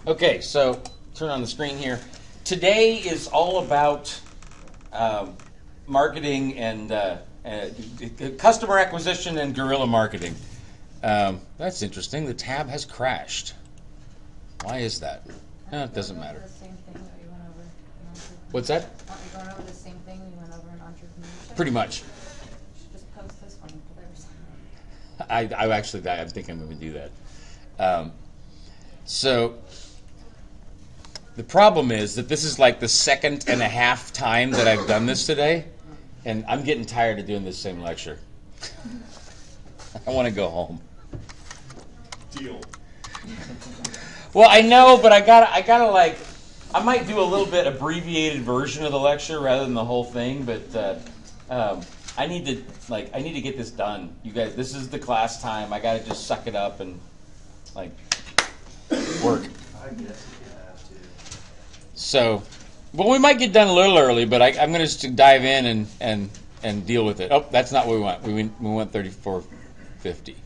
Okay, so turn on the screen here. Today is all about marketing and customer acquisition and guerrilla marketing. That's interesting. The tab has crashed. Why is that? It doesn't matter. The same thing that we went over in entrepreneurship. What's that? Aren't we going over the same thing we went over in entrepreneurship? Pretty much. You should just post this one with everything. I think I'm going to do that. So the problem is that this is like the second and a half time that I've done this today, and I'm getting tired of doing this same lecture. I want to go home. Deal. Well, I know, but I might do a little bit abbreviated version of the lecture rather than the whole thing, but I need to get this done. You guys, this is the class time. I got to just suck it up and work. I guess you have to. So, well, we might get done a little early, but I'm going to just dive in and deal with it. Oh, that's not what we want. We want 3450.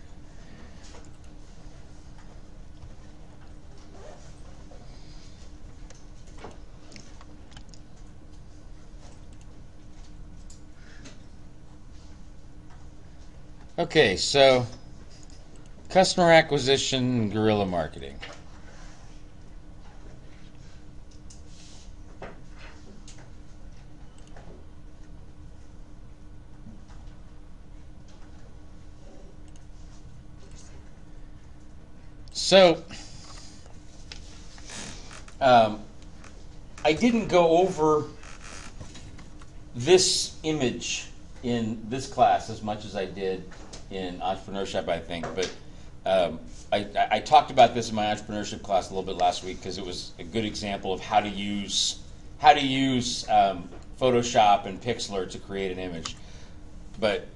Okay, so customer acquisition and guerrilla marketing. So, I didn't go over this image in this class as much as I did in entrepreneurship, I think, but I talked about this in my entrepreneurship class a little bit last week because it was a good example of how to use Photoshop and Pixlr to create an image. But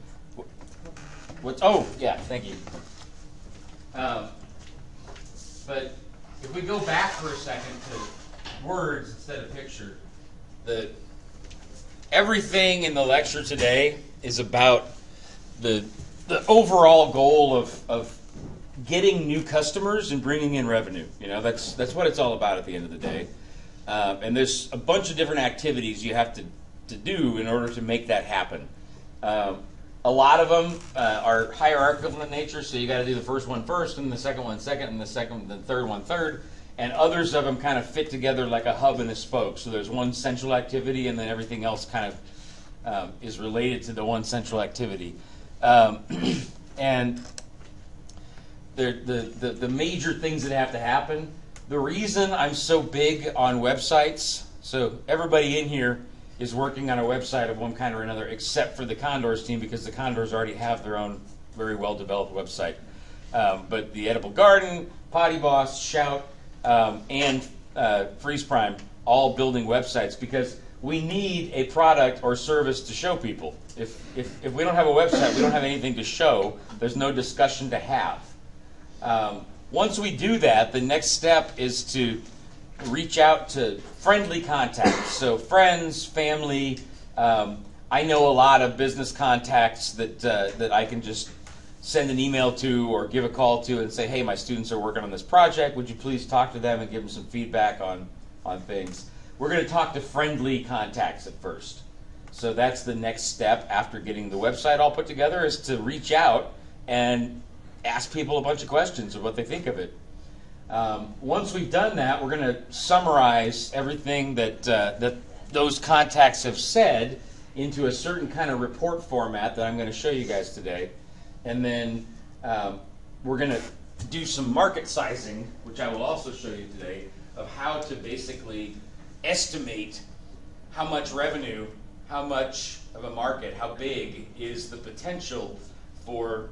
thank you. But if we go back for a second to words instead of picture, everything in the lecture today is about the overall goal of getting new customers and bringing in revenue. You know, that's what it's all about at the end of the day. And there's a bunch of different activities you have to do in order to make that happen. A lot of them are hierarchical in nature, so you got to do the first one first, and the second one second, and the third one third. And others of them kind of fit together like a hub and a spoke. So there's one central activity, and then everything else kind of is related to the one central activity. And the major things that have to happen. The reason I'm so big on websites, so everybody in here is working on a website of one kind or another, except for the Condors team, because the Condors already have their own very well-developed website. But the Edible Garden, Potty Boss, Shout, and Freeze Prime, all building websites because we need a product or service to show people. If we don't have a website, we don't have anything to show. There's no discussion to have. Once we do that, the next step is to reach out to friendly contacts. So friends, family. I know a lot of business contacts that I can just send an email to or give a call to and say, hey, my students are working on this project. Would you please talk to them and give them some feedback on things? We're going to talk to friendly contacts at first. So that's the next step after getting the website all put together, is to reach out and ask people a bunch of questions of what they think of it. Once we've done that, we're going to summarize everything that those contacts have said into a certain kind of report format that I'm going to show you guys today. And then we're going to do some market sizing, which I will also show you today, of how to basically estimate how much revenue, how much of a market, how big is the potential for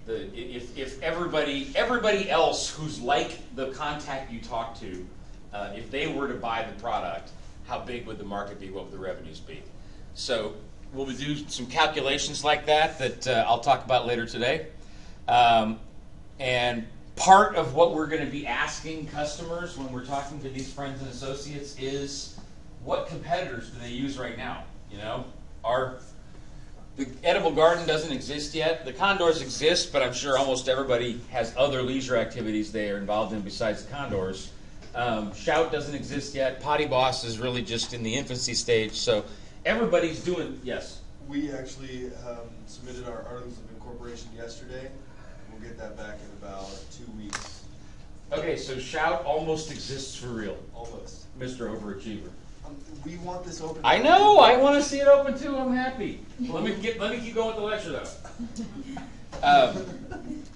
if everybody else who's like the contact you talk to, if they were to buy the product, how big would the market be? What would the revenues be? So we'll do some calculations like that I'll talk about later today. And part of what we're going to be asking customers when we're talking to these friends and associates is, what competitors do they use right now? You know, The edible garden doesn't exist yet. The condors exist, but I'm sure almost everybody has other leisure activities they are involved in besides the condors. Shout doesn't exist yet. Potty Boss is really just in the infancy stage. So everybody's doing, yes? We actually submitted our articles of incorporation yesterday. We'll get that back in about 2 weeks. Okay, so Shout almost exists for real. Almost. Mr. Overachiever. We want this open. I know. I want to see it open too. I'm happy. Let me keep going with the lecture though.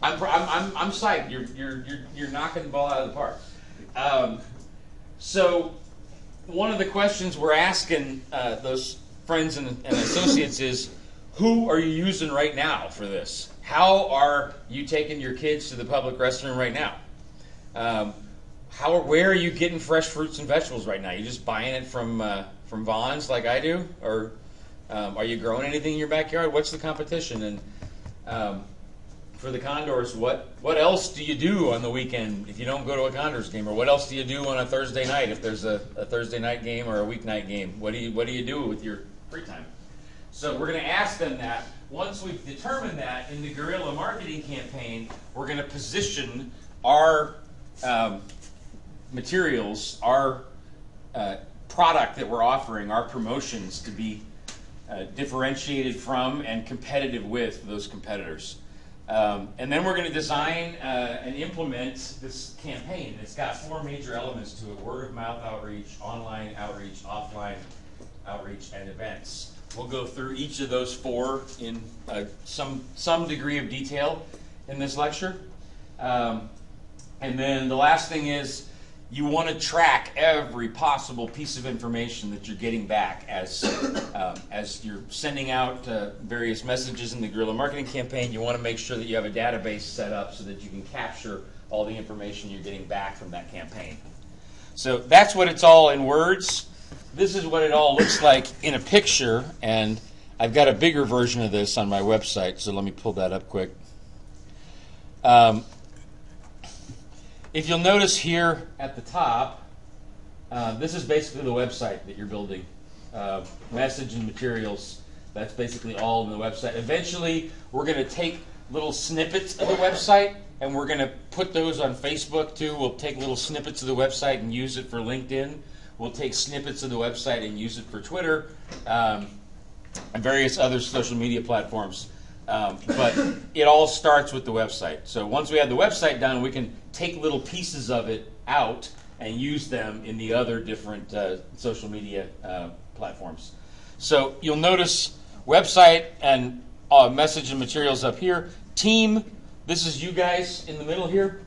I'm psyched. You're knocking the ball out of the park. So one of the questions we're asking those friends and associates is, who are you using right now for this? How are you taking your kids to the public restroom right now? Where are you getting fresh fruits and vegetables right now? You just buying it from Vaughn's like I do, or are you growing anything in your backyard? What's the competition? And for the Condors, what else do you do on the weekend if you don't go to a Condors game, or what else do you do on a Thursday night if there's a Thursday night game or a weeknight game? What do you do with your free time? So we're going to ask them that. Once we've determined that in the guerrilla marketing campaign, we're going to position our materials, our product that we're offering, our promotions to be differentiated from and competitive with those competitors. And then we're going to design and implement this campaign. It's got 4 major elements to it: word of mouth outreach, online outreach, offline outreach, and events. We'll go through each of those 4 in some degree of detail in this lecture. And then the last thing is, you want to track every possible piece of information that you're getting back as you're sending out various messages in the guerrilla marketing campaign. You want to make sure that you have a database set up so that you can capture all the information you're getting back from that campaign. So that's what it's all in words. This is what it all looks like in a picture, and I've got a bigger version of this on my website, so let me pull that up quick. If you'll notice here at the top, this is basically the website that you're building. Message and materials, that's basically all in the website. Eventually, we're going to take little snippets of the website, and we're going to put those on Facebook too. We'll take little snippets of the website and use it for LinkedIn. We'll take snippets of the website and use it for Twitter and various other social media platforms. But it all starts with the website. So once we have the website done, we can take little pieces of it out and use them in the other different social media platforms. So you'll notice website and message and materials up here. Team, this is you guys in the middle here.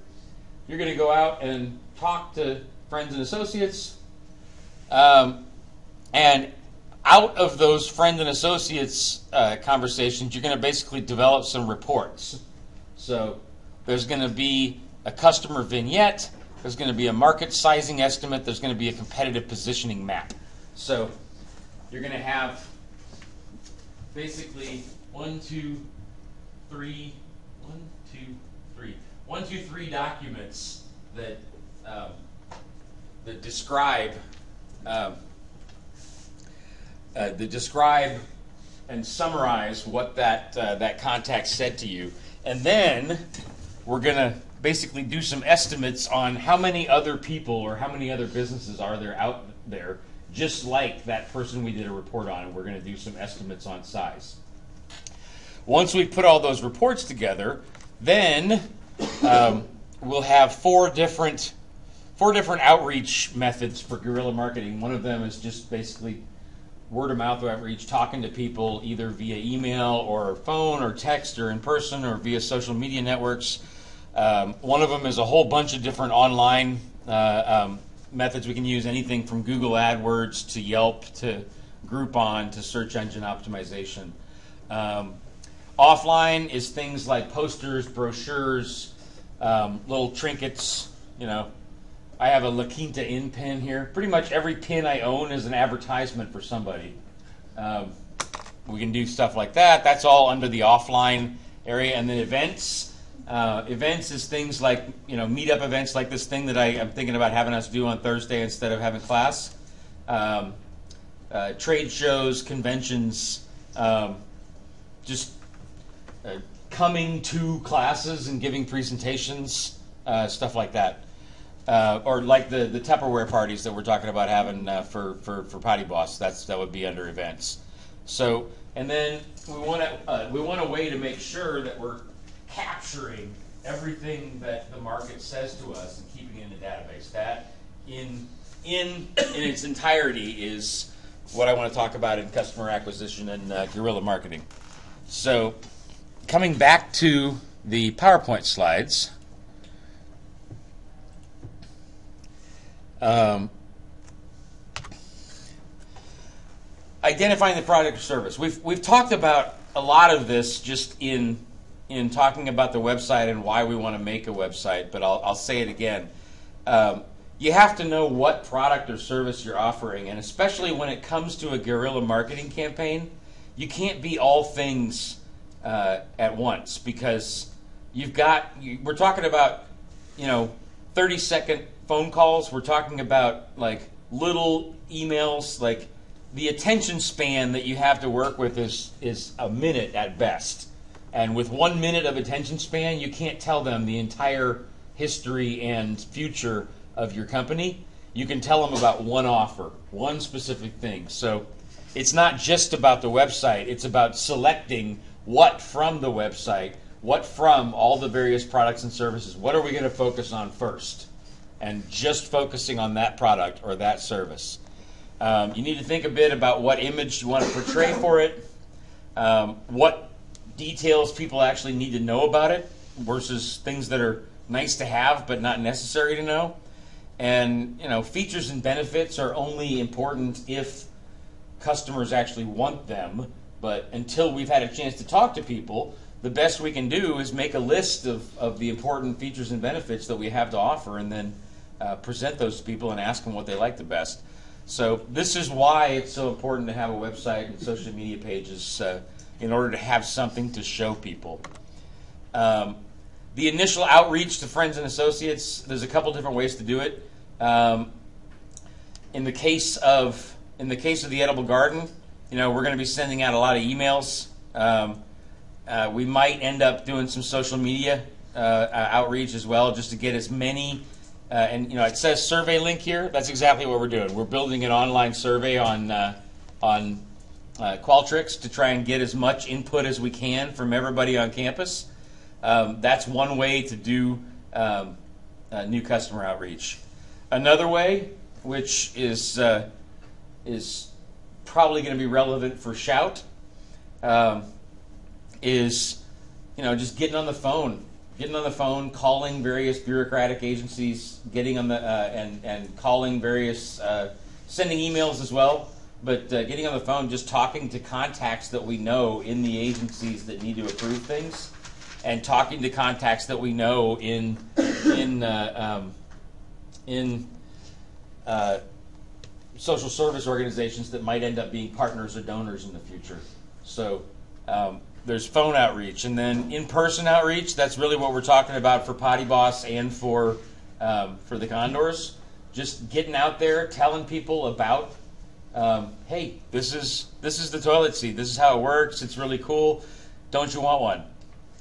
You're going to go out and talk to friends and associates. And out of those friends and associates conversations, you're going to basically develop some reports. So there's going to be a customer vignette, there's going to be a market sizing estimate, there's going to be a competitive positioning map. So you're going to have basically 1, 2, 3 documents that describe and summarize what that contact said to you. And then we're going to basically do some estimates on how many other people or how many other businesses are there out there just like that person we did a report on, and we're going to do some estimates on size. Once we put all those reports together, then we'll have four different outreach methods for guerrilla marketing. One of them is just basically word of mouth outreach, talking to people either via email or phone or text or in person or via social media networks. One of them is a whole bunch of different online methods we can use, anything from Google AdWords to Yelp to Groupon to search engine optimization. Offline is things like posters, brochures, little trinkets. You know, I have a La Quinta Inn pin here. Pretty much every pin I own is an advertisement for somebody. We can do stuff like that. That's all under the offline area. And then events. Events is things like, you know, meetup events like this thing that I'm thinking about having us do on Thursday instead of having class. Trade shows, conventions, just coming to classes and giving presentations, stuff like that. Or like the Tupperware parties that we're talking about having for Potty Boss. That would be under events. So, and then we want a way to make sure that we're capturing everything that the market says to us and keeping it in the database. That in its entirety is what I want to talk about in customer acquisition and guerrilla marketing. So, coming back to the PowerPoint slides. Identifying the product or service. We've talked about a lot of this just in talking about the website and why we want to make a website, but I'll say it again. You have to know what product or service you're offering, and especially when it comes to a guerrilla marketing campaign, you can't be all things at once, because we're talking about 30-second phone calls. We're talking about like little emails. Like the attention span that you have to work with is a minute at best. And with 1 minute of attention span, you can't tell them the entire history and future of your company. You can tell them about one offer, one specific thing. So it's not just about the website. It's about selecting what from the website, what from all the various products and services, what are we going to focus on first? And just focusing on that product or that service. You need to think a bit about what image you want to portray for it, what details people actually need to know about it versus things that are nice to have but not necessary to know. And features and benefits are only important if customers actually want them. But until we've had a chance to talk to people, the best we can do is make a list of the important features and benefits that we have to offer, and then present those to people and ask them what they like the best. So this is why it's so important to have a website and social media pages in order to have something to show people. The initial outreach to friends and associates, there's a couple different ways to do it. In the case of the Edible Garden, we're going to be sending out a lot of emails. We might end up doing some social media outreach as well, just to get as many. And it says survey link here. That's exactly what we're doing. We're building an online survey on Qualtrics to try and get as much input as we can from everybody on campus. That's one way to do new customer outreach. Another way, which is probably going to be relevant for Shout, is just getting on the phone, calling various bureaucratic agencies, getting on the and calling various, sending emails as well, but getting on the phone, just talking to contacts that we know in the agencies that need to approve things, and talking to contacts that we know in social service organizations that might end up being partners or donors in the future. So there's phone outreach, and then in-person outreach. That's really what we're talking about for Potty Boss and for the Condors. Just getting out there, telling people about, hey, this is the toilet seat. This is how it works. It's really cool. Don't you want one?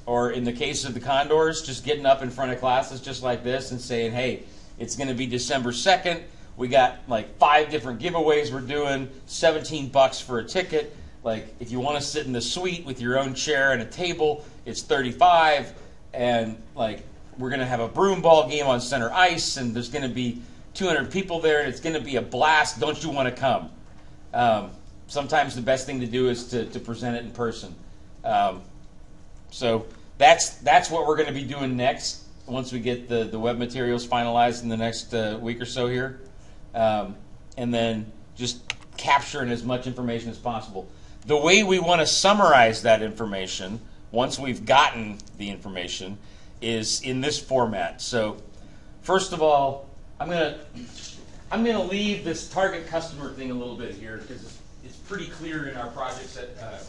Or in the case of the Condors, just getting up in front of classes just like this and saying, hey, it's going to be December 2nd. We got like 5 different giveaways we're doing, $17 for a ticket. Like, if you want to sit in the suite with your own chair and a table, it's $35. And like, we're going to have a broom ball game on center ice, and there's going to be 200 people there, and it's going to be a blast. Don't you want to come? Sometimes the best thing to do is to present it in person. So that's what we're going to be doing next once we get the web materials finalized in the next week or so here. And then just capturing as much information as possible. The way we want to summarize that information, once we've gotten the information, is in this format. So, first of all, I'm gonna leave this target customer thing a little bit here, because it's pretty clear in our projects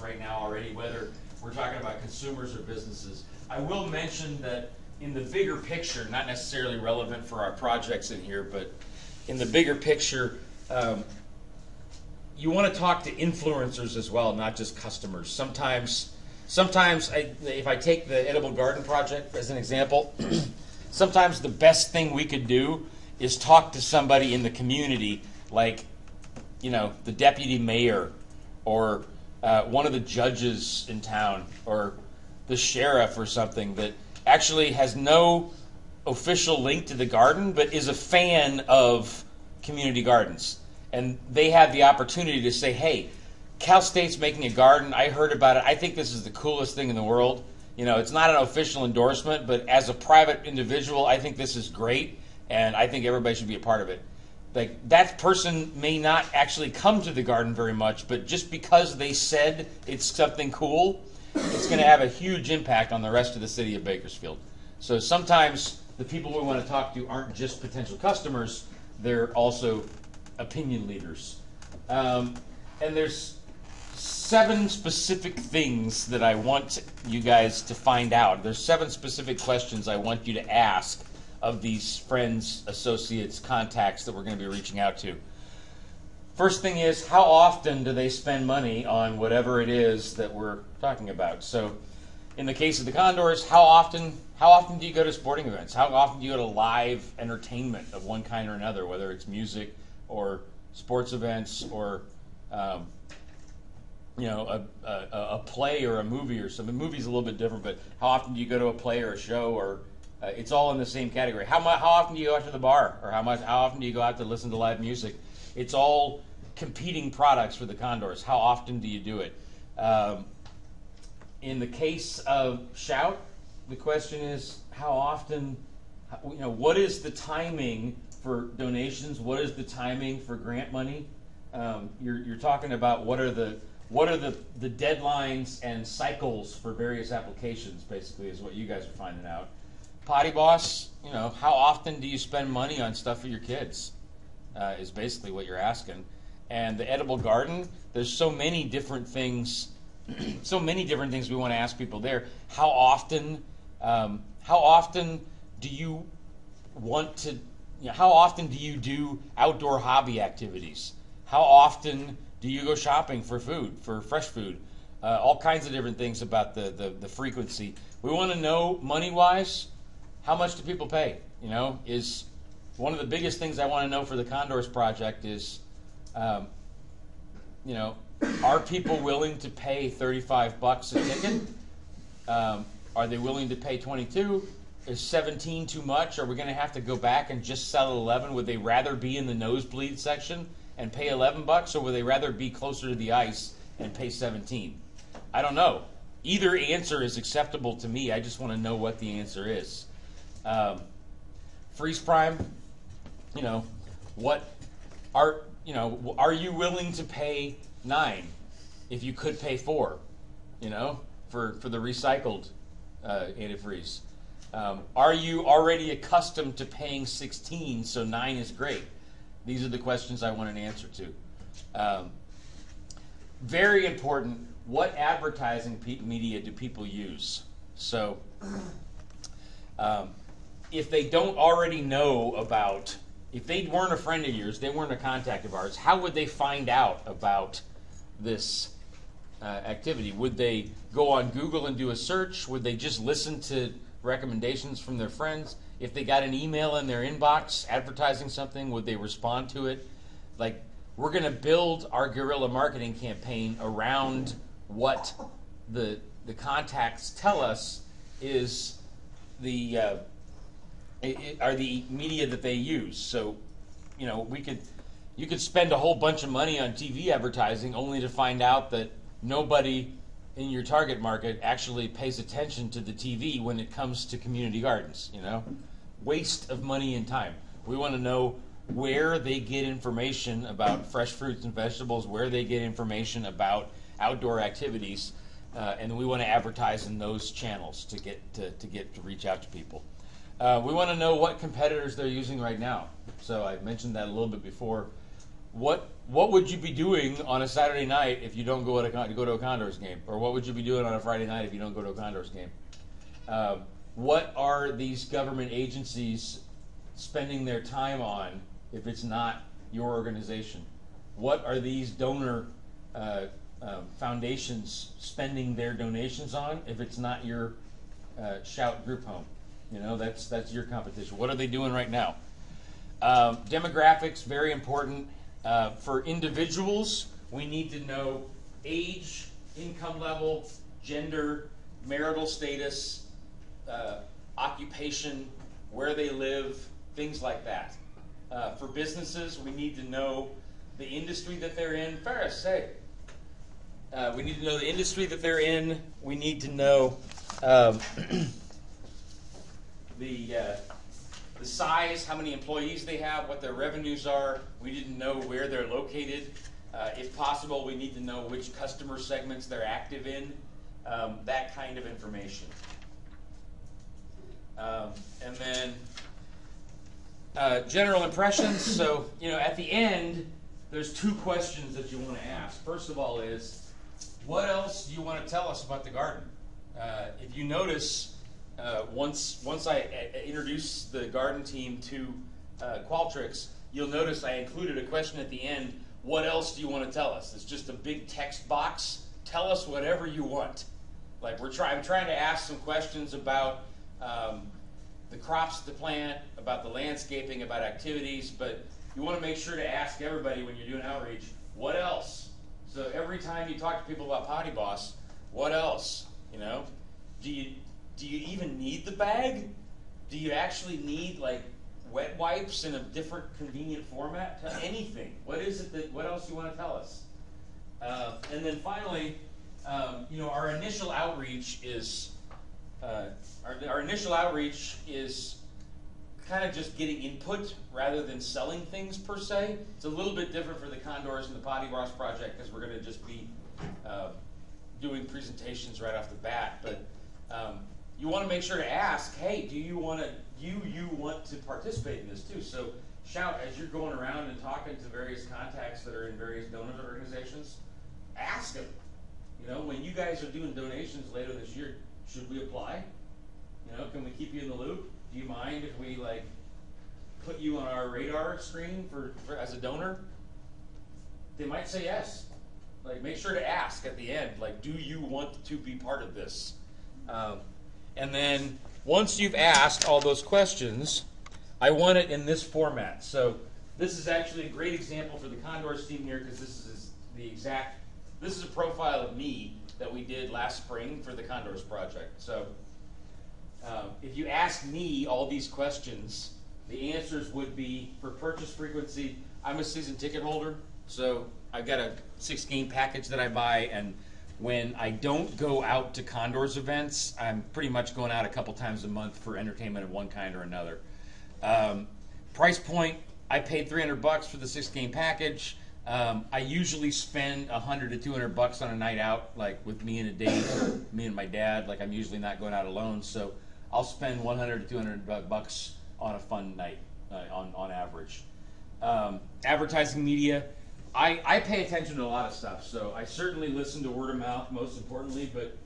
right now already whether we're talking about consumers or businesses. I will mention that in the bigger picture, not necessarily relevant for our projects in here, but in the bigger picture, you want to talk to influencers as well, not just customers. Sometimes sometimes, if I take the Edible Garden Project as an example, sometimes the best thing we could do is talk to somebody in the community, like, the deputy mayor, or one of the judges in town, or the sheriff or something that actually has no official link to the garden, but is a fan of community gardens. And they have the opportunity to say, hey, Cal State's making a garden. I heard about it. I think this is the coolest thing in the world. It's not an official endorsement, but as a private individual, I think this is great, and I think everybody should be a part of it. Like, that person may not actually come to the garden very much, but just because they said it's something cool, it's going to have a huge impact on the rest of the city of Bakersfield. So sometimes the people we want to talk to aren't just potential customers, they're also opinion leaders. And there's 7 specific things that I want you guys to find out. There's 7 specific questions I want you to ask of these friends, associates, contacts that we're going to be reaching out to. First thing is, how often do they spend money on whatever it is that we're talking about? So in the case of the Condors, how often do you go to sporting events? How often do you go to live entertainment of one kind or another, whether it's music or sports events or a play or a movie or something? A movie's a little bit different, but how often do you go to a play or a show? Or it's all in the same category. How often do you go out to the bar? Or how often do you go out to listen to live music? It's all competing products for the Condors. How often do you do it? In the case of Shout, the question is, how often, what is the timing for donations? What is the timing for grant money? You're talking about what are the deadlines and cycles for various applications, basically, is what you guys are finding out. Potty Boss, how often do you spend money on stuff for your kids? Is basically what you're asking. And the Edible Garden, there's so many different things, we want to ask people there. How often do you want to? How often do you do outdoor hobby activities? How often do you go shopping for food, for fresh food? All kinds of different things about the frequency. We want to know money-wise, how much do people pay? Is one of the biggest things I want to know for the Condors Project is, are people willing to pay $35 a ticket? Are they willing to pay $22? Is $17 too much? Are we going to have to go back and just sell at $11? Would they rather be in the nosebleed section and pay $11, or would they rather be closer to the ice and pay $17? I don't know. Either answer is acceptable to me. I just want to know what the answer is. Freeze Prime, are you willing to pay $9 if you could pay $4, for the recycled antifreeze? Are you already accustomed to paying $16, so $9 is great? These are the questions I want an answer to. Very important, what advertising media do people use? So if they don't already know about, if they weren't a friend of yours, they weren't a contact of ours, how would they find out about this activity? Would they go on Google and do a search? Would they just listen to recommendations from their friends? If they got an email in their inbox advertising something, would they respond to it? Like, we're going to build our guerrilla marketing campaign around what the contacts tell us is are the media that they use. So, you could spend a whole bunch of money on TV advertising only to find out that nobody in your target market actually pays attention to the TV when it comes to community gardens. Waste of money and time. We want to know where they get information about fresh fruits and vegetables, where they get information about outdoor activities, and we want to advertise in those channels to reach out to people. We want to know what competitors they're using right now. So I mentioned that a little bit before. What would you be doing on a Saturday night if you don't go to a Condors game? Or what would you be doing on a Friday night if you don't go to a Condors game? What are these government agencies spending their time on if it's not your organization? What are these donor foundations spending their donations on if it's not your Shout group home. You know, that's your competition. What are they doing right now? Demographics, very important. For individuals, we need to know age, income level, gender, marital status, occupation, where they live, things like that. For businesses, we need to know the industry that they're in. Ferris, say. We need to know the industry that they're in. We need to know the size, how many employees they have, what their revenues are. We need to know where they're located. If possible, we need to know which customer segments they're active in. That kind of information. And then general impressions. So, you know, at the end, there's two questions that you want to ask. First of all is, what else do you want to tell us about the garden? If you notice, once I introduce the garden team to Qualtrics, you'll notice I included a question at the end. What else do you want to tell us? It's just a big text box. Tell us whatever you want. Like I'm trying to ask some questions about the crops to plant, about the landscaping, about activities, but you want to make sure to ask everybody when you're doing outreach, what else? So every time you talk to people about Potty Boss, what else? You know, do you even need the bag? Do you actually need like wet wipes in a different convenient format? Anything. What is it that? What else do you want to tell us? And then finally, you know, our initial outreach is kind of just getting input rather than selling things per se. It's a little bit different for the Condors and the Potty Boss project because we're going to just be doing presentations right off the bat. But you want to make sure to ask, hey, do you want to participate in this too? So shout as you're going around and talking to various contacts that are in various donor organizations. Ask them. You know, when you guys are doing donations later this year, should we apply? You know, can we keep you in the loop? Do you mind if we like put you on our radar screen for as a donor? They might say yes. Like, make sure to ask at the end. Like, do you want to be part of this? And then once you've asked all those questions, I want it in this format. So this is actually a great example for the Condors team here because this is a profile of me that we did last spring for the Condors project. So if you ask me all these questions, the answers would be for purchase frequency. I'm a season ticket holder, so I've got a 6-game package that I buy, and when I don't go out to Condors events, I'm pretty much going out a couple times a month for entertainment of one kind or another. Price point, I paid $300 for the 6-game package. I usually spend $100 to $200 on a night out, like with me and a date, or me and my dad. Like I'm usually not going out alone, so I'll spend $100 to $200 on a fun night on average. Advertising media, I pay attention to a lot of stuff, so I certainly listen to word of mouth most importantly. But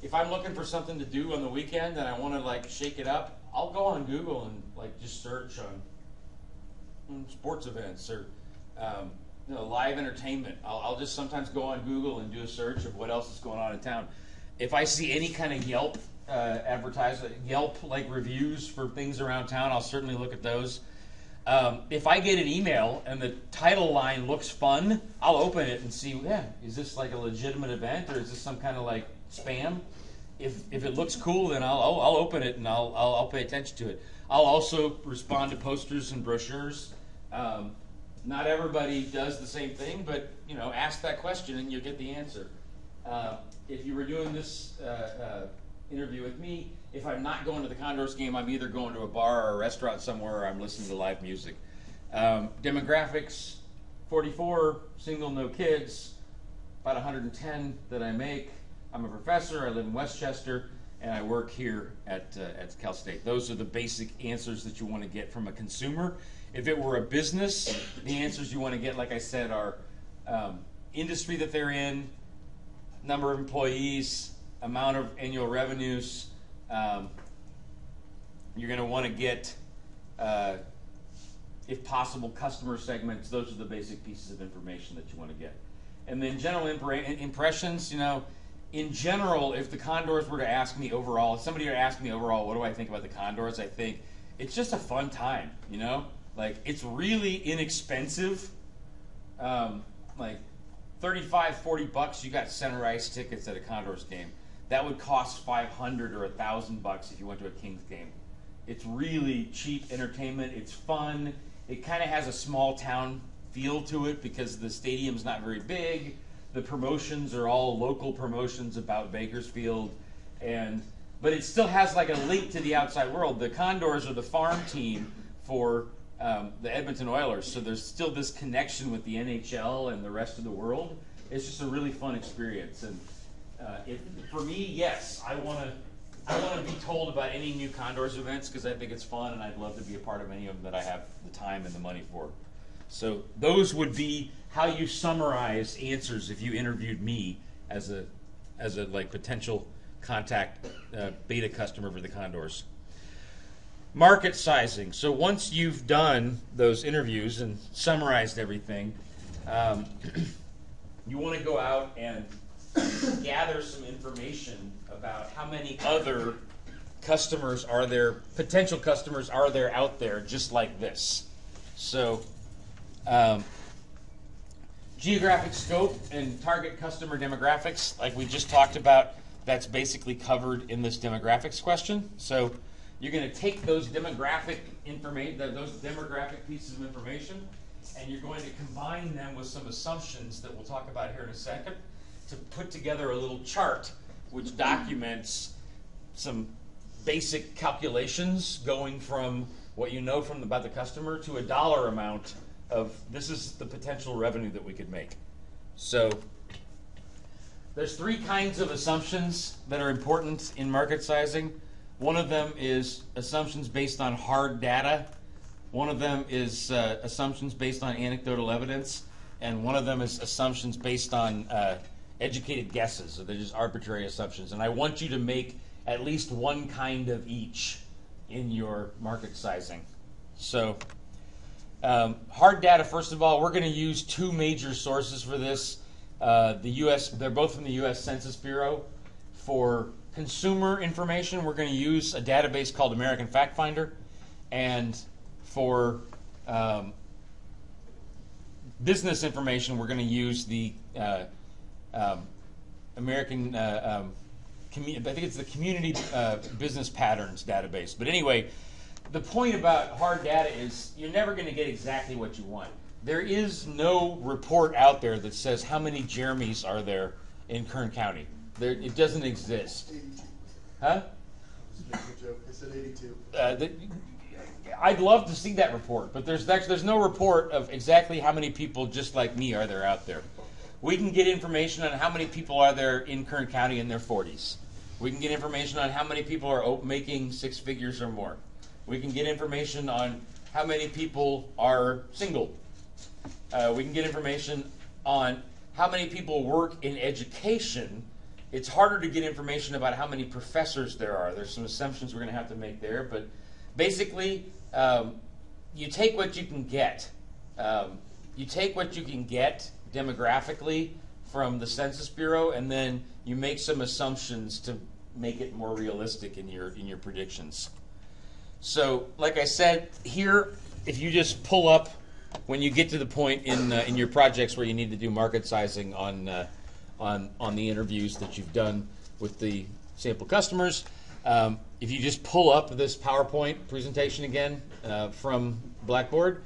if I'm looking for something to do on the weekend and I want to like shake it up, I'll go on Google and like just search on sports events or you know, live entertainment. I'll just sometimes go on Google and do a search of what else is going on in town. If I see any kind of Yelp Yelp like reviews for things around town, I'll certainly look at those. If I get an email and the title line looks fun, I'll open it and see, yeah, is this like a legitimate event or is this some kind of like spam? If it looks cool, then I'll open it and I'll pay attention to it. I'll also respond to posters and brochures. Not everybody does the same thing, but you know, ask that question and you'll get the answer. If you were doing this interview with me, if I'm not going to the Condors game, I'm either going to a bar or a restaurant somewhere or I'm listening to live music. Demographics, 44, single, no kids, about 110 that I make. I'm a professor, I live in Westchester, and I work here at Cal State. Those are the basic answers that you want to get from a consumer. If it were a business, the answers you want to get, like I said, are industry that they're in, number of employees, amount of annual revenues. You're going to want to get, if possible, customer segments. Those are the basic pieces of information that you want to get. And then general impressions, you know, in general, if the Condors were to ask me overall, if somebody were to ask me overall, what do I think about the Condors? I think it's just a fun time, you know? Like, it's really inexpensive. Like, 35, 40 bucks, you got center ice tickets at a Condors game. That would cost 500 or $1,000 if you went to a Kings game. It's really cheap entertainment. It's fun. It kind of has a small town feel to it because the stadium's not very big. The promotions are all local promotions about Bakersfield, but it still has like a link to the outside world. The Condors are the farm team for the Edmonton Oilers, so there's still this connection with the NHL and the rest of the world. It's just a really fun experience, and for me, yes, I want to be told about any new Condors events because I think it's fun, and I'd love to be a part of any of them that I have the time and the money for. So those would be how you summarize answers if you interviewed me as a like potential contact beta customer for the Condors. Market sizing. So once you've done those interviews and summarized everything, you want to go out and gather some information about how many other customers are there, potential customers are there out there just like this. So geographic scope and target customer demographics, like we just talked about, that's basically covered in this demographics question. So you're going to take those demographic pieces of information, and you're going to combine them with some assumptions that we'll talk about here in a second to put together a little chart which documents some basic calculations going from what you know about the customer to a dollar amount of this is the potential revenue that we could make. So there's three kinds of assumptions that are important in market sizing. One of them is assumptions based on hard data. One of them is assumptions based on anecdotal evidence. And one of them is assumptions based on educated guesses. So they're just arbitrary assumptions. And I want you to make at least one kind of each in your market sizing. So hard data, first of all, we're going to use two major sources for this. They're both from the U.S. Census Bureau. For consumer information, we're going to use a database called American Fact Finder. And for business information, we're going to use the American, I think it's the Community Business Patterns database. But anyway, the point about hard data is you're never going to get exactly what you want. There is no report out there that says how many Jeremys are there in Kern County. It doesn't exist. 82. Huh? I said 82. I'd love to see that report, but there's no report of exactly how many people just like me are there out there. We can get information on how many people are there in Kern County in their 40s. We can get information on how many people are making six figures or more. We can get information on how many people are single. We can get information on how many people work in education. It's harder to get information about how many professors there are. There's some assumptions we're going to have to make there, but basically, you take what you can get. You take what you can get demographically from the Census Bureau, and then you make some assumptions to make it more realistic in your predictions. So, like I said, here, if you just pull up when you get to the point in your projects where you need to do market sizing on the interviews that you've done with the sample customers, if you just pull up this PowerPoint presentation again from Blackboard,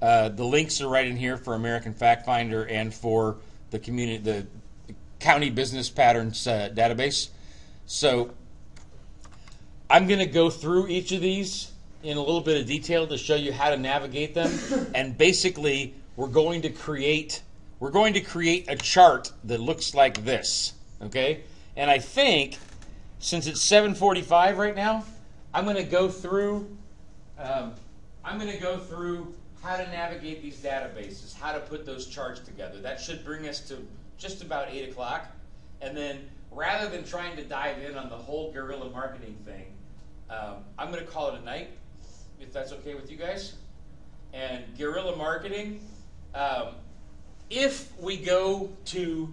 the links are right in here for American Fact Finder and for the County Business Patterns database. So I'm going to go through each of these in a little bit of detail to show you how to navigate them. And basically, we're going to create a chart that looks like this. Okay? And I think since it's 7:45 right now, I'm going to go through how to navigate these databases, how to put those charts together. That should bring us to just about 8 o'clock. And then rather than trying to dive in on the whole guerrilla marketing thing, I'm going to call it a night, if that's okay with you guys. And guerrilla marketing, if we go to,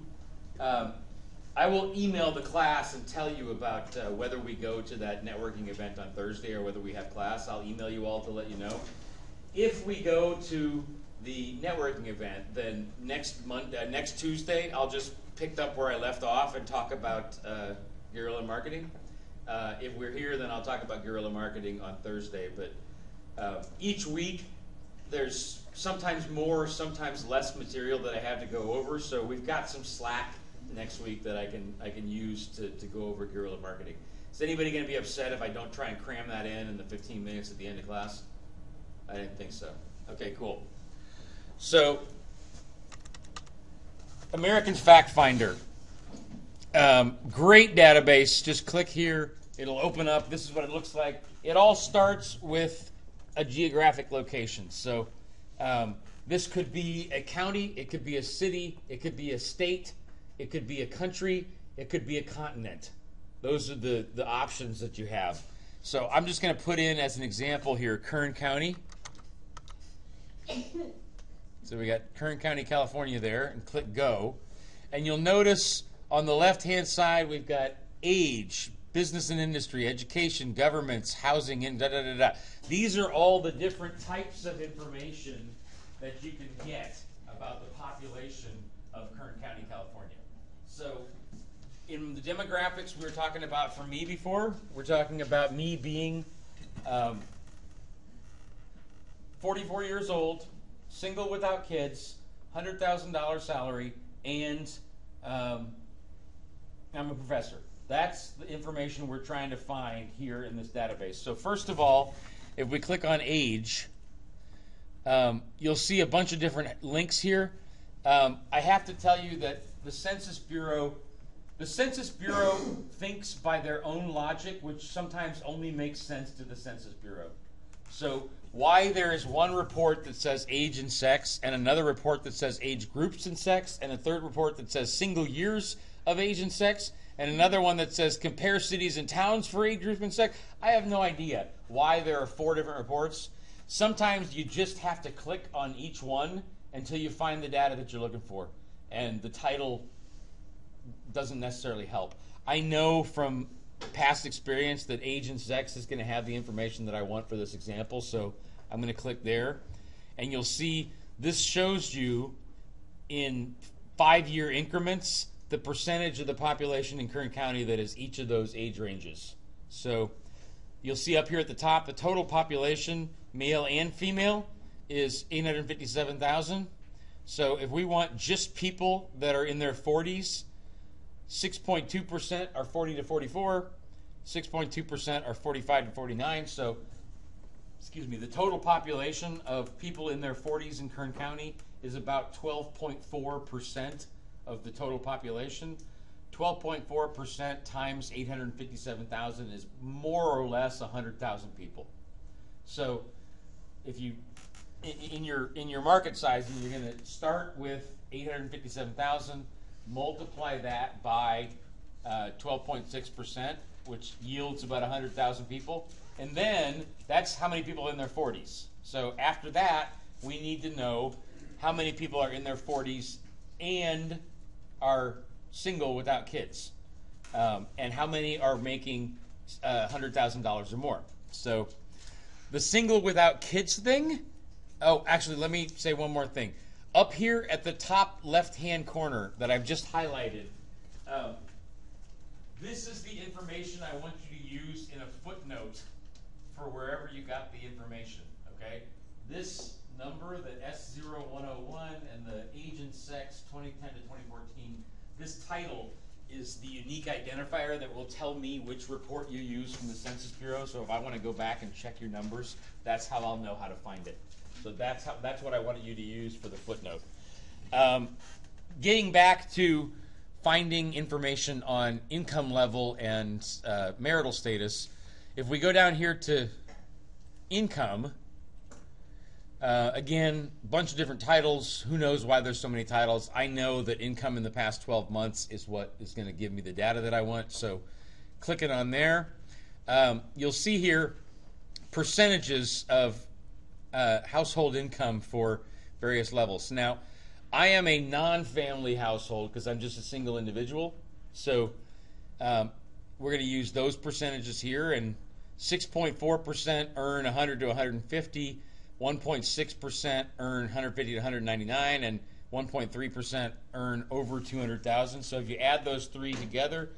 I will email the class and tell you about whether we go to that networking event on Thursday or whether we have class. I'll email you all to let you know. If we go to the networking event, then next Tuesday, I'll just pick up where I left off and talk about guerrilla marketing. If we're here, then I'll talk about guerrilla marketing on Thursday. But each week, there's sometimes more, sometimes less material that I have to go over. So we've got some slack next week that I can use to go over guerrilla marketing. Is anybody going to be upset if I don't try and cram that in the 15 minutes at the end of class? I didn't think so. Okay, cool. So, American Fact Finder. Great database. Just click here. It'll open up. This is what it looks like. It all starts with a geographic location. So, this could be a county. It could be a city. It could be a state. It could be a country. It could be a continent. Those are the options that you have. So, I'm just going to put in as an example here Kern County. So we got Kern County, California there, and click Go. And you'll notice on the left-hand side we've got age, business and industry, education, governments, housing, and da-da-da-da. These are all the different types of information that you can get about the population of Kern County, California. So in the demographics we were talking about for me before, we're talking about me being 44 years old, single without kids, $100,000 salary, and I'm a professor. That's the information we're trying to find here in this database. So first of all, if we click on age, you'll see a bunch of different links here. I have to tell you that the Census Bureau thinks by their own logic, which sometimes only makes sense to the Census Bureau. So why there is one report that says age and sex, and another report that says age groups and sex, and a third report that says single years of age and sex, and another one that says compare cities and towns for age group and sex, I have no idea why there are 4 different reports. Sometimes you just have to click on each one until you find the data that you're looking for, and the title doesn't necessarily help. I know from past experience that age and sex is going to have the information that I want for this example, so I'm going to click there, and you'll see this shows you in 5-year increments the percentage of the population in Kern County that is each of those age ranges. So you'll see up here at the top the total population, male and female, is 857,000. So if we want just people that are in their 40s, 6.2% are 40 to 44, 6.2% are 45 to 49. So, the total population of people in their 40s in Kern County is about 12.4% of the total population. 12.4% times 857,000 is more or less 100,000 people. So, if you in your market sizing, you're going to start with 857,000. Multiply that by 12.6%, which yields about 100,000 people. And then that's how many people are in their 40s. So after that, we need to know how many people are in their 40s and are single without kids. And how many are making $100,000 or more. So the single without kids thing, oh, actually, let me say one more thing. Up here at the top left-hand corner that I've just highlighted, this is the information I want you to use in a footnote for wherever you got the information, okay? This number, the S0101 and the age and sex 2010 to 2014, this title is the unique identifier that will tell me which report you use from the Census Bureau. So if I want to go back and check your numbers, that's how I'll know how to find it. So that's what I wanted you to use for the footnote. Getting back to finding information on income level and marital status, if we go down here to income, again, a bunch of different titles. Who knows why there's so many titles? I know that income in the past 12 months is what is going to give me the data that I want. So clicking on there, you'll see here percentages of household income for various levels. Now, I am a non-family household because I'm just a single individual. So we're going to use those percentages here, and 6.4% earn 100 to 150, 1.6% earn 150 to 199, and 1.3% earn over 200,000. So if you add those three together,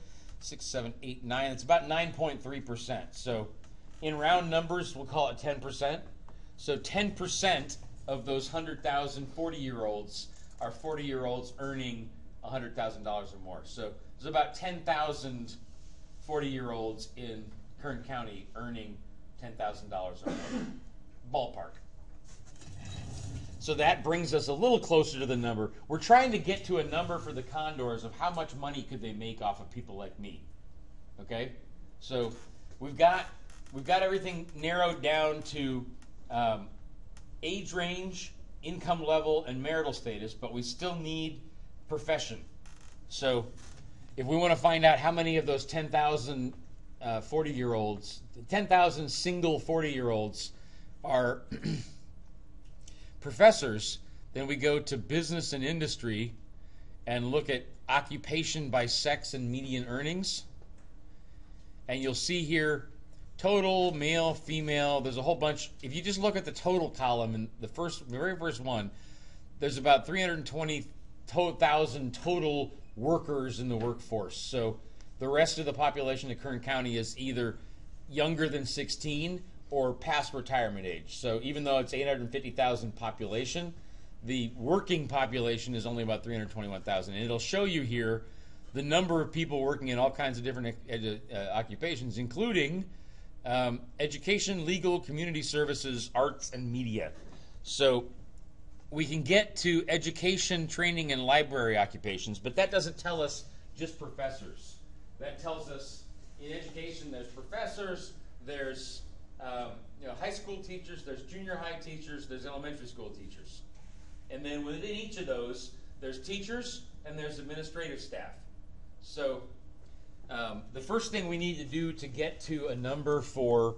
6, 7, 8, 9, it's about 9.3%. So in round numbers, we'll call it 10%. So 10% of those 100,000 40-year-olds are 40-year-olds earning $100,000 or more. So there's about 10,000 40-year-olds in Kern County earning $10,000 or more. Ballpark. So that brings us a little closer to the number. We're trying to get to a number for the Condors of how much money could they make off of people like me. Okay? So we've got everything narrowed down to age range, income level, and marital status, but we still need profession. So if we want to find out how many of those 10,000 40-year-olds, 10,000 single 40-year-olds are professors, then we go to business and industry and look at occupation by sex and median earnings. And you'll see here total, male, female, there's a whole bunch. If you just look at the total column in the very first one, there's about 320,000 total workers in the workforce. So the rest of the population of Kern County is either younger than 16 or past retirement age. So even though it's 850,000 population, the working population is only about 321,000. And it'll show you here the number of people working in all kinds of different occupations, including education, legal, community services, arts, and media. So we can get to education, training, and library occupations, but that doesn't tell us just professors. That tells us in education there's professors, there's high school teachers, there's junior high teachers, there's elementary school teachers. And then within each of those, there's teachers and there's administrative staff. So the first thing we need to do to get to a number for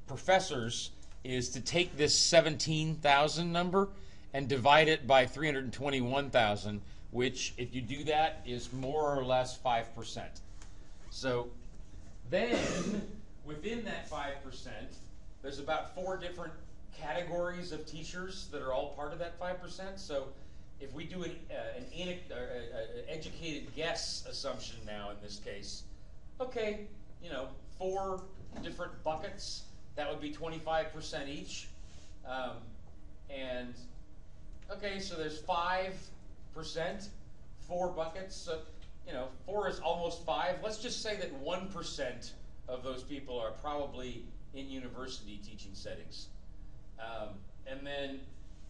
professors is to take this 17,000 number and divide it by 321,000, which, if you do that, is more or less 5%. So then, within that 5%, there's about 4 different categories of teachers that are all part of that 5%. So if we do an educated guess assumption now in this case, okay, 4 different buckets, that would be 25% each. And, okay, so there's 5%, 4 buckets. So, 4 is almost 5. Let's just say that 1% of those people are probably in university teaching settings. And then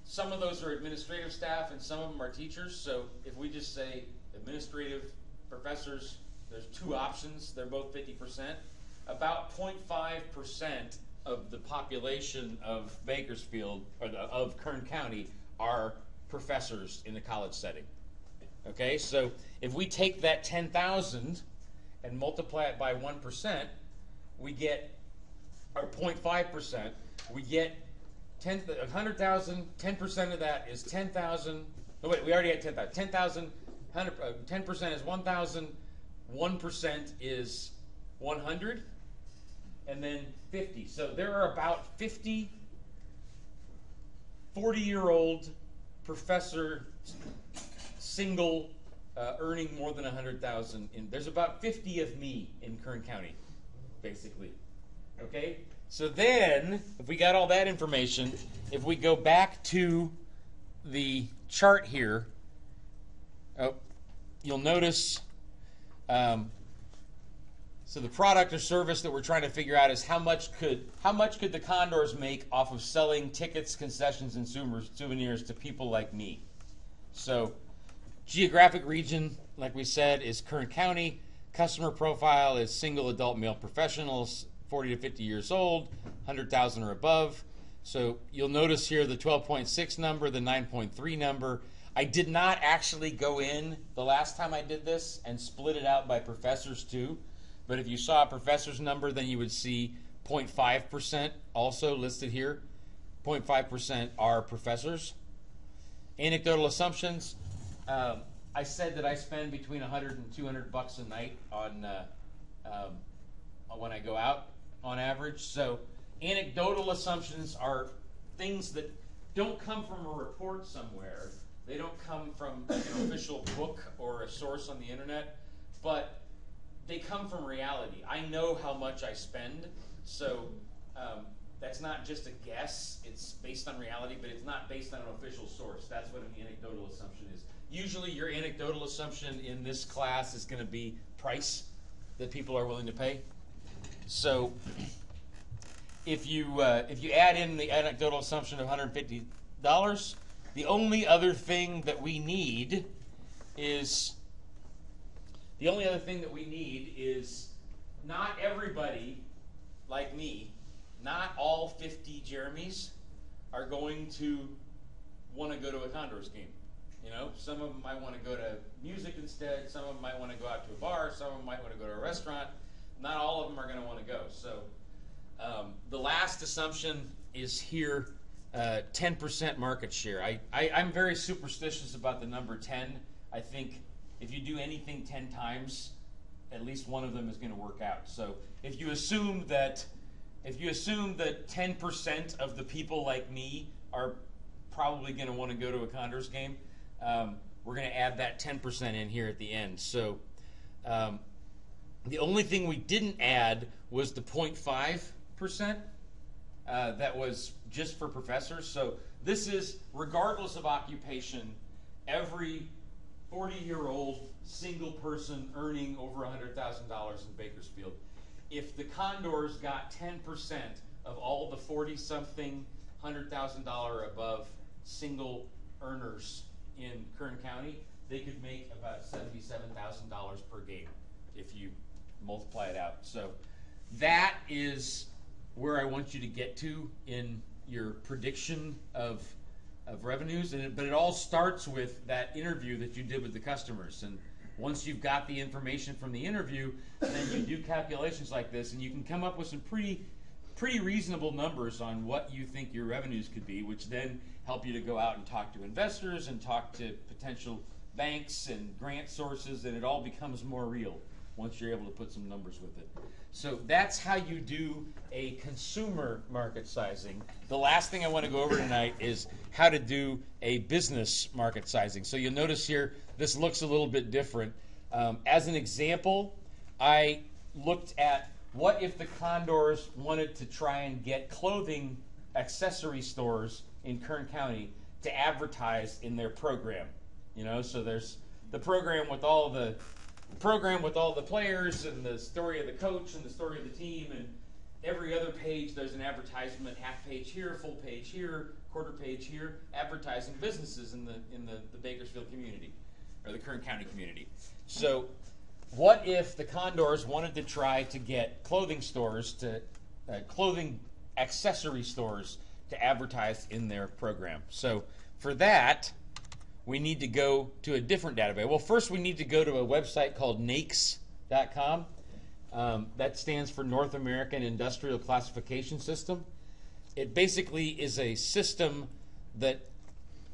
some of those are administrative staff and some of them are teachers. So if we just say administrative professors, there's 2 options. They're both 50%. About 0.5% of the population of Bakersfield, or of Kern County, are professors in the college setting. Okay, so if we take that 10,000 and multiply it by 1%, we get, or 0.5%, we get 100,000, 10% of that is 10,000. Oh wait, we already had 10,000. 10,000, 10% is 1,000, 1% is 100, and then 50. So there are about 50 40-year-old professor single earning more than 100,000. There's about 50 of me in Kern County, basically. Okay? So then, if we got all that information, if we go back to the chart here, you'll notice, so the product or service that we're trying to figure out is how much could the Condors make off of selling tickets, concessions, and souvenirs to people like me. So geographic region, like we said, is Kern County. Customer profile is single adult male professionals, 40 to 50 years old, 100,000 or above. So you'll notice here the 12.6 number, the 9.3 number. I did not actually go in the last time I did this and split it out by professors too. But if you saw a professor's number, then you would see 0.5% also listed here. 0.5% are professors. Anecdotal assumptions. I said that I spend between 100 and 200 bucks a night on when I go out on average. So anecdotal assumptions are things that don't come from a report somewhere. They don't come from an official book or a source on the internet, but they come from reality. I know how much I spend, so that's not just a guess. It's based on reality, but it's not based on an official source. That's what an anecdotal assumption is. Usually your anecdotal assumption in this class is going to be price that people are willing to pay. So if you add in the anecdotal assumption of $150, the only other thing that we need is not everybody like me, not all 50 Jeremys are going to want to go to a Condors game. You know, some of them might want to go to music instead. Some of them might want to go out to a bar. Some of them might want to go to a restaurant. Not all of them are going to want to go. So the last assumption is here, 10% market share. I'm very superstitious about the number 10. I think if you do anything 10 times, at least one of them is going to work out. So if you assume that 10% of the people like me are probably going to want to go to a Condors game, we're going to add that 10% in here at the end. So the only thing we didn't add was the 0.5% that was just for professors. So this is, regardless of occupation, every 40-year-old single person earning over $100,000 in Bakersfield. If the Condors got 10% of all the 40-something $100,000 above single earners in Kern County, they could make about $77,000 per game if you multiply it out. So that is where I want you to get to in your prediction of revenues. But it all starts with that interview that you did with the customers. And once you've got the information from the interview, then you do calculations like this, and you can come up with some pretty reasonable numbers on what you think your revenues could be, which then help you to go out and talk to investors and talk to potential banks and grant sources, and it all becomes more real once you're able to put some numbers with it. So that's how you do a consumer market sizing. The last thing I want to go over tonight is how to do a business market sizing. So you'll notice here, this looks a little bit different. As an example, I looked at what if the Condors wanted to try and get clothing accessory stores in Kern County to advertise in their program. You know, so there's the program with all the players and the story of the coach and the story of the team, and every other page there's an advertisement, half page here, full page here, quarter page here, advertising businesses in the Bakersfield community or the Kern County community. So what if the Condors wanted to try to get clothing accessory stores to advertise in their program? So for that, we need to go to a different database. Well, first we need to go to a website called NAICS.com. That stands for North American Industrial Classification System. It basically is a system that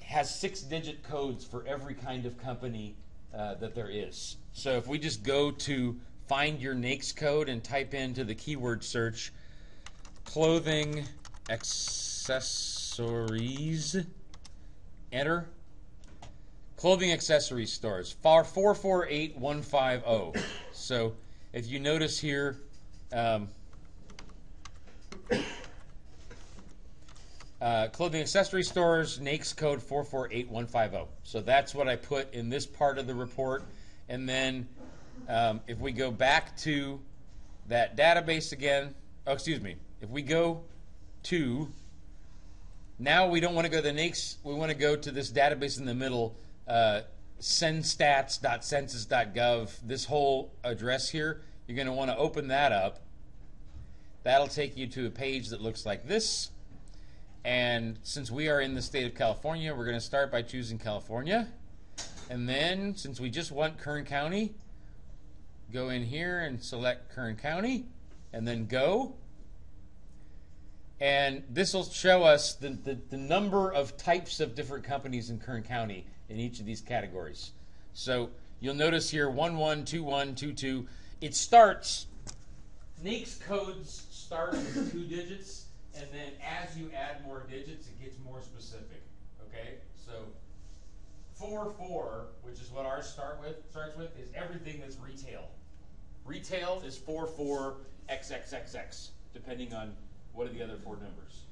has 6-digit codes for every kind of company that there is. So if we just go to find your NAICS code and type into the keyword search clothing accessories, enter. Clothing accessory stores, 448150. So if you notice here, clothing accessory stores, NAICS code 448150. So that's what I put in this part of the report. And then if we go back to that database again, if we go to, now we don't want to go to the NAICS, we want to go to this database in the middle, census.census.gov, this whole address here. You're going to want to open that up. That'll take you to a page that looks like this. And since we are in the state of California, we're going to start by choosing California. And then, since we just want Kern County, go in here and select Kern County, and then go. And this will show us the number of types of different companies in Kern County in each of these categories. So you'll notice here 112122. It starts, NAICS codes start with 2 digits, and then as you add more digits, it gets more specific. Okay? So 44, which is what ours starts with, is everything that's retail. Retail is 44XXXX, depending on what are the other 4 numbers.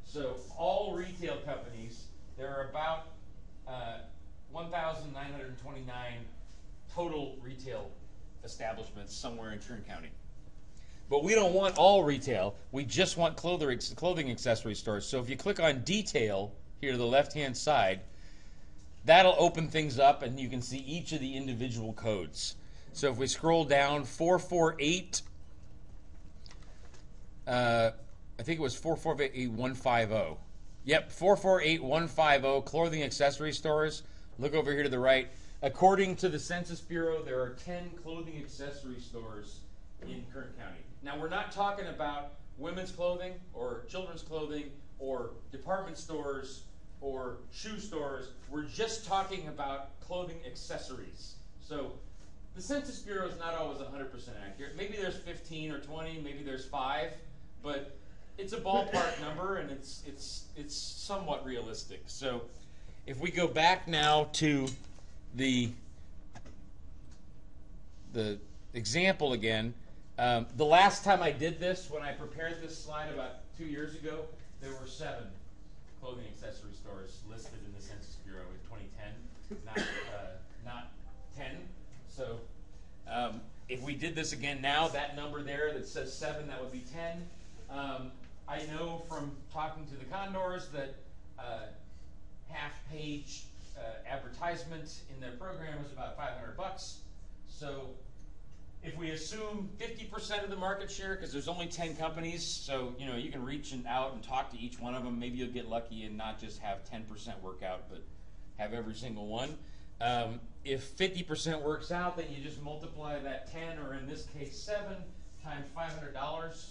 So all retail companies, there are about 1,929 total retail establishments somewhere in Kern County. But we don't want all retail. We just want clothing accessory stores. So if you click on detail here to the left-hand side, that'll open things up and you can see each of the individual codes. So if we scroll down, 448, I think it was 448150. Yep, 448150, clothing accessory stores. Look over here to the right. According to the Census Bureau, there are 10 clothing accessory stores in Kern County. Now, we're not talking about women's clothing or children's clothing or department stores or shoe stores. We're just talking about clothing accessories. So the Census Bureau is not always 100% accurate. Maybe there's 15 or 20, maybe there's 5, but it's a ballpark number and it's somewhat realistic. So if we go back now to the example again, the last time I did this, when I prepared this slide about 2 years ago, there were 7 clothing accessory stores listed in the Census Bureau in 2010, not 10. So if we did this again now, that number there that says 7, that would be 10. I know from talking to the Condors that half-page advertisement in their program is about $500. So if we assume 50% of the market share, because there's only 10 companies, so you can reach out and talk to each one of them. Maybe you'll get lucky and not just have 10% work out, but have every single one. If 50% works out, then you just multiply that 10, or in this case 7, times $500 times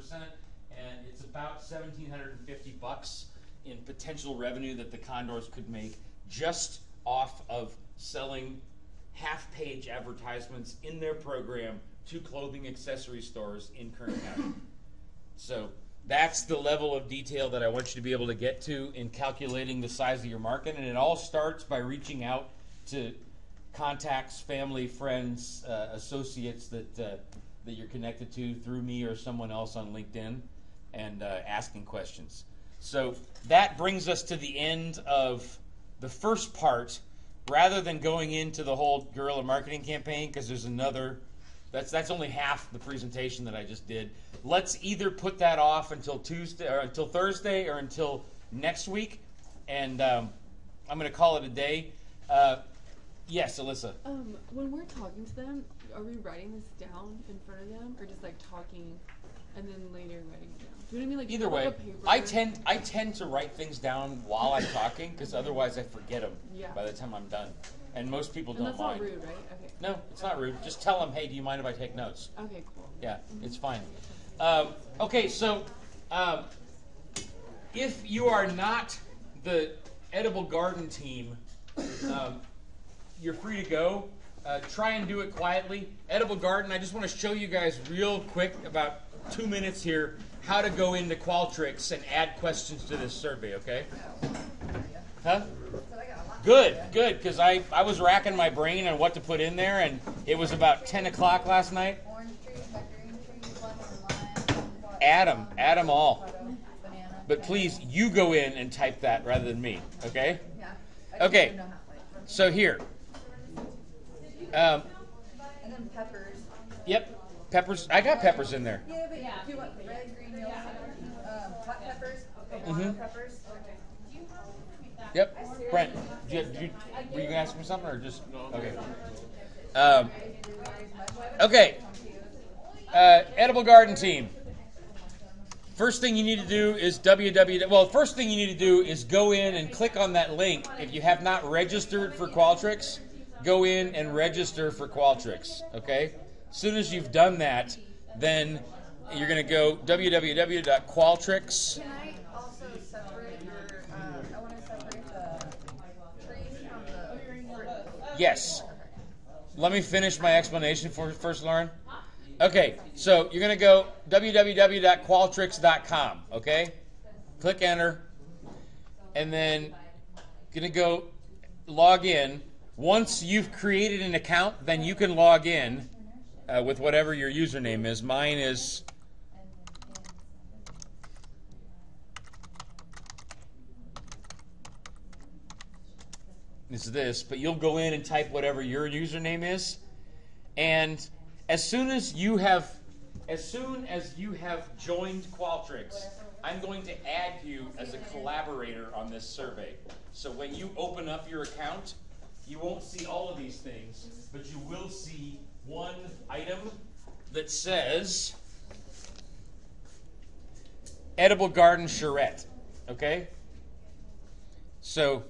50%, and it's about $1,750 in potential revenue that the Condors could make just off of selling half-page advertisements in their program to clothing accessory stores in Kern County. So that's the level of detail that I want you to be able to get to in calculating the size of your market, and it all starts by reaching out to contacts, family, friends, associates that you're connected to through me or someone else on LinkedIn, and asking questions. So that brings us to the end of the first part. Rather than going into the whole guerrilla marketing campaign, because there's another, that's only half the presentation that I just did. Let's either put that off until Tuesday or until Thursday or until next week, and I'm going to call it a day. Yes, Alyssa. When we're talking to them, are we writing this down in front of them, or just like talking and then later writing it down? Do you know what I mean? Like either way, I tend to write things down while I'm talking, because otherwise I forget them by the time I'm done. And most people don't mind. That's not rude, right? Okay. No, it's not rude. Just tell them, hey, do you mind if I take notes? Okay, cool. Yeah, it's fine. Okay, so if you are not the Edible Garden team, you're free to go. Try and do it quietly. Edible Garden, I just want to show you guys real quick, about 2 minutes here, how to go into Qualtrics and add questions to this survey, okay? Huh? Good, because I was racking my brain on what to put in there, and it was about 10 o'clock last night. Add them all. But please, you go in and type that rather than me, okay? Okay, so here. And then peppers. Yep, peppers. I got peppers in there. Yeah, but do you want red, green, yellow, hot peppers, peppers? Yep. Brent, were you going to ask me something or just? Okay. Okay. Edible Garden team. First thing you need to do is first thing you need to do is go in and click on that link. If you have not registered for Qualtrics, go in and register for Qualtrics, okay? As soon as you've done that, then you're going to go www.qualtrics. Can I also separate your, I want to separate the trees from the fruit? Yes. Let me finish my explanation first, Lauren. Okay, so you're going to go www.qualtrics.com, okay? Click enter, and then going to go log in. Once you've created an account, then you can log in with whatever your username is. Mine is this, but you'll go in and type whatever your username is, and as soon as you have joined Qualtrics, I'm going to add you as a collaborator on this survey. So when you open up your account, you won't see all of these things, but you will see one item that says Edible Garden Charrette. Okay? So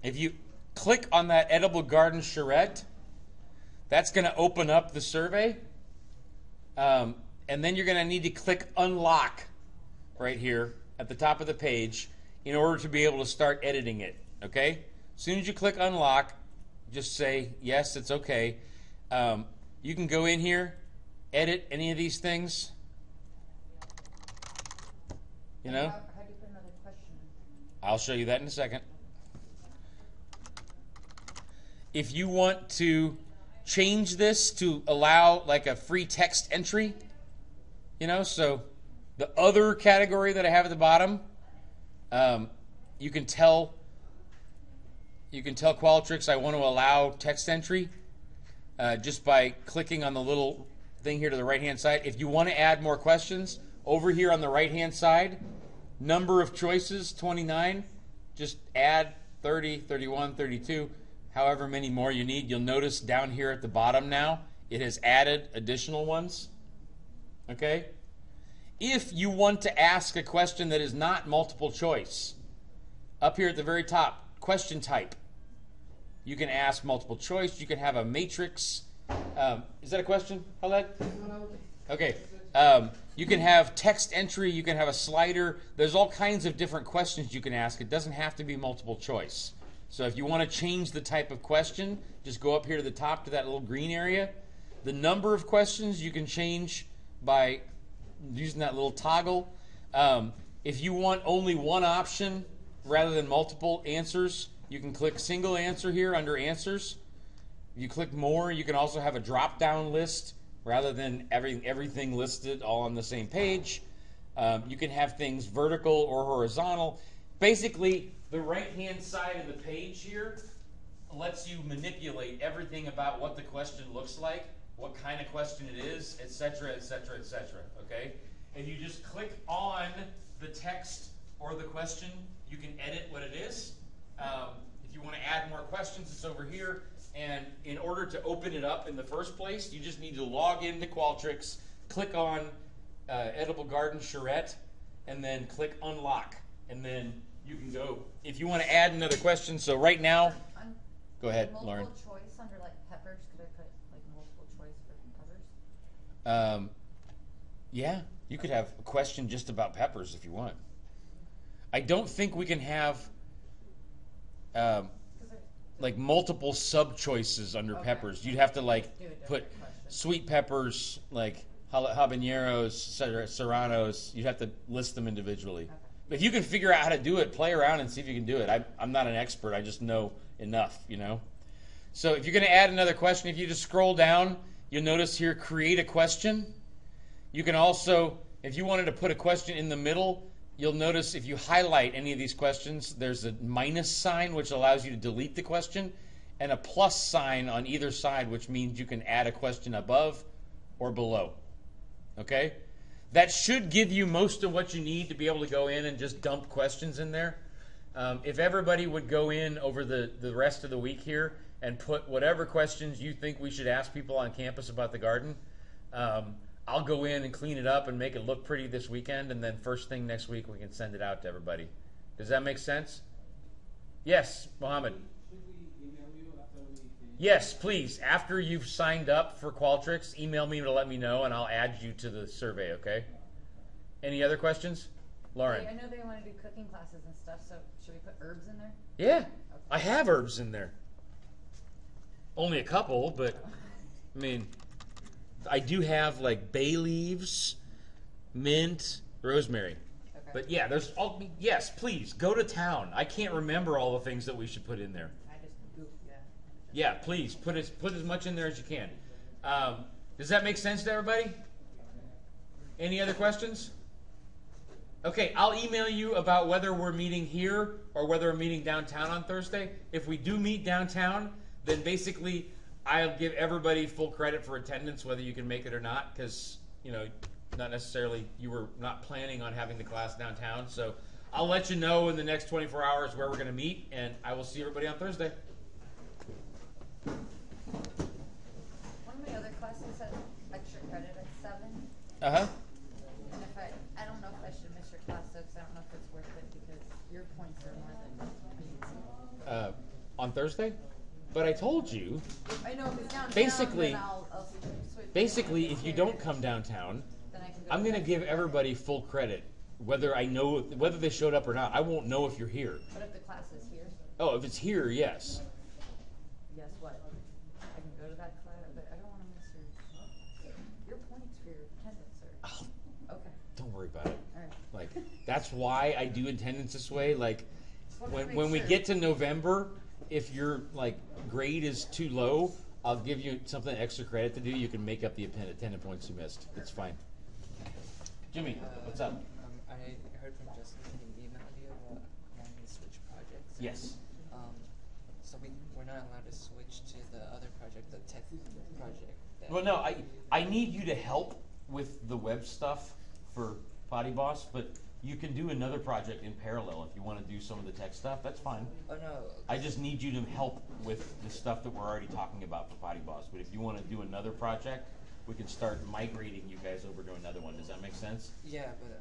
if you click on that Edible Garden Charrette, that's going to open up the survey. And then you're going to need to click Unlock right here at the top of the page in order to be able to start editing it. Okay? As soon as you click Unlock, just say, yes, it's okay. You can go in here, edit any of these things. You know? How do you put another question? I'll show you that in a second. If you want to change this to allow like a free text entry, you know, so the other category that I have at the bottom, you can tell Qualtrics I want to allow text entry just by clicking on the little thing here to the right hand side. If you want to add more questions, over here on the right hand side, number of choices 29, just add 30, 31, 32, however many more you need. You'll notice down here at the bottom now it has added additional ones. Okay? If you want to ask a question that is not multiple choice, up here at the very top, question type. You can ask multiple choice. You can have a matrix. Is that a question, Khaled? Okay. You can have text entry. You can have a slider. There's all kinds of different questions you can ask. It doesn't have to be multiple choice. So if you want to change the type of question, just go up here to the top to that little green area. The number of questions you can change by using that little toggle. If you want only one option rather than multiple answers, you can click single answer here under answers. If you click more, you can also have a drop-down list rather than everything listed all on the same page. You can have things vertical or horizontal. Basically, the right-hand side of the page here lets you manipulate everything about what the question looks like, what kind of question it is, etc., etc., etc. Okay? And you just click on the text or the question, you can edit what it is. If you want to add more questions, it's over here. And in order to open it up in the first place, you just need to log into Qualtrics, click on Edible Garden Charrette, and then click Unlock. And then you can go. If you want to add another question, so right now, go ahead, Lauren. Multiple choice under like peppers. Could I put like multiple choice for peppers? Yeah, you could have a question just about peppers if you want. I don't think we can have like multiple sub choices under peppers. You'd have to like put sweet peppers, like habaneros, serranos. You'd have to list them individually. Okay. But if you can figure out how to do it, play around and see if you can do it. I'm not an expert. I just know enough, you know. So if you're going to add another question, if you just scroll down, you'll notice here, create a question. You can also, if you wanted to put a question in the middle, you'll notice if you highlight any of these questions, there's a minus sign, which allows you to delete the question, and a plus sign on either side, which means you can add a question above or below. Okay? That should give you most of what you need to be able to go in and just dump questions in there. If everybody would go in over the rest of the week here and put whatever questions you think we should ask people on campus about the garden, I'll go in and clean it up and make it look pretty this weekend, and then first thing next week we can send it out to everybody. Does that make sense? Yes, Mohammed. Should we email you after we finish? Yes, please. After you've signed up for Qualtrics, email me to let me know, and I'll add you to the survey. Okay. Any other questions, Lauren? I know they want to do cooking classes and stuff, so should we put herbs in there? Yeah, I have herbs in there. Only a couple, but I mean, I do have like bay leaves, mint, rosemary. Okay. But yeah, there's all. Yes, please go to town. I can't remember all the things that we should put in there. I just yeah. Yeah, please put as much in there as you can. Does that make sense to everybody? Any other questions? Okay, I'll email you about whether we're meeting here or whether we're meeting downtown on Thursday. If we do meet downtown, then basically I'll give everybody full credit for attendance, whether you can make it or not, because, not necessarily you were not planning on having the class downtown. So I'll let you know in the next 24 hours where we're going to meet, and I will see everybody on Thursday. One of my other classes had extra credit at 7. Uh-huh. And if I don't know if I should miss your class though, because I don't know if it's worth it because your points are more than me. On Thursday? But I told you, I know if it's downtown, Basically- then I'll switch. basically, if you don't come downtown, then I can go I'm to going to that. give everybody full credit, whether they showed up or not. I won't know if you're here. But if the class is here, Oh, if it's here, yes. guess what? I can go to that class, but I don't want to miss your points for your attendance, sir. Oh, Okay. don't worry about it. All right. Like, that's why I do attendance this way. Like, Just wanted to make when we sure. get to November, if your grade is too low, I'll give you something extra credit to do. You can make up the attendance points you missed. It's fine. Jimmy, what's up? I heard from Justin that he emailed you about wanting to switch projects. Yes. So we're not allowed to switch to the other project, the tech project. Well, no, I need you to help with the web stuff for Potty Boss, but you can do another project in parallel if you want to do some of the tech stuff. That's fine. Oh no. I just need you to help with the stuff that we're already talking about for Potty Boss. But if you want to do another project, we can start migrating you guys over to another one. Does that make sense? Yeah, but